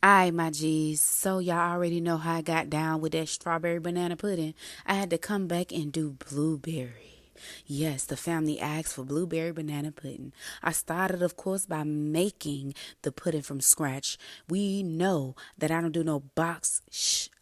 Alright, my G's. So y'all already know how I got down with that strawberry banana pudding. I had to come back and do blueberry. Yes, the family asked for blueberry banana pudding. I started, of course, by making the pudding from scratch. We know that I don't do no box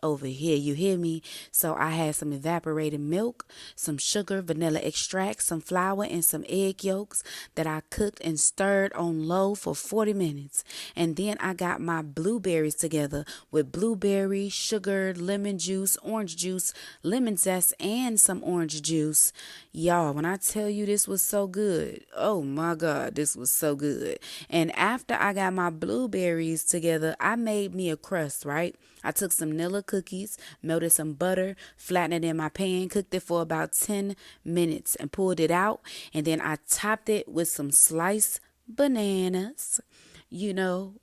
over here. You hear me? So I had some evaporated milk, some sugar, vanilla extract, some flour, and some egg yolks that I cooked and stirred on low for 40 minutes. And then I got my blueberries together with blueberry, sugar, lemon juice, orange juice, lemon zest, and some orange juice. Y'all, when I tell you this was so good, oh my God, this was so good. And after I got my blueberries together, I made me a crust, right? I took some Nilla cookies, melted some butter, flattened it in my pan, cooked it for about 10 minutes and pulled it out. And then I topped it with some sliced bananas. You know,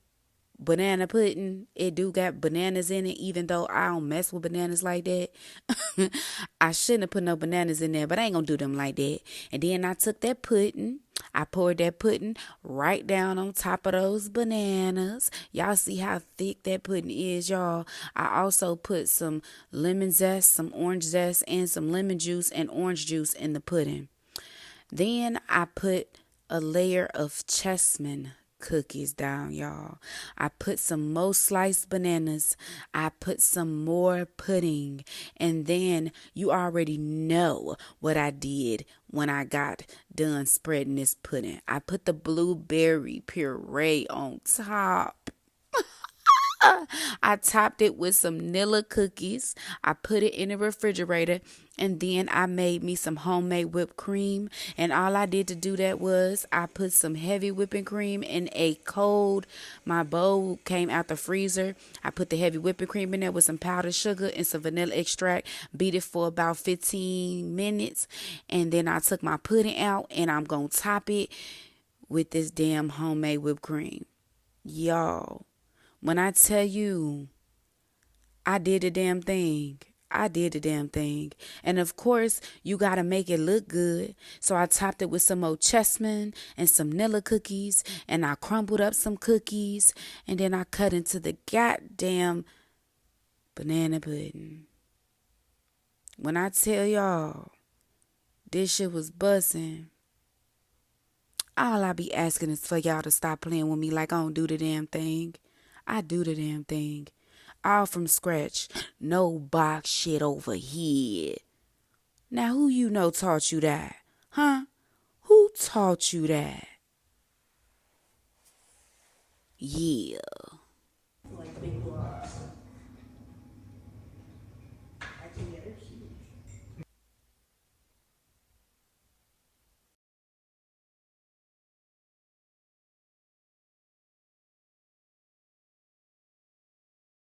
banana pudding, it do got bananas in it, even though I don't mess with bananas like that. I shouldn't have put no bananas in there, but I ain't gonna do them like that. And then I took that pudding, I poured that pudding right down on top of those bananas. Y'all see how thick that pudding is, y'all. I also put some lemon zest, some orange zest, and some lemon juice and orange juice in the pudding. Then I put a layer of chessman cookies down, y'all. I put some more sliced bananas. I put some more pudding. And then you already know what I did when I got done spreading this pudding. I put the blueberry puree on top. I topped it with some Nilla cookies. I put it in the refrigerator, and then I made me some homemade whipped cream. And all I did to do that was I put some heavy whipping cream in a cold. My bowl came out the freezer. I put the heavy whipping cream in there with some powdered sugar and some vanilla extract. Beat it for about 15 minutes, and then I took my pudding out, and I'm gonna top it with this damn homemade whipped cream, y'all. When I tell you I did the damn thing, I did the damn thing. And of course, you got to make it look good. So I topped it with some old chessmen and some Nilla cookies. And I crumbled up some cookies. And then I cut into the goddamn banana pudding. When I tell y'all this shit was bussin', all I be asking is for y'all to stop playing with me like I don't do the damn thing. I do the damn thing. All from scratch. No box shit over here. Now who you know taught you that? Huh? Who taught you that? Yeah.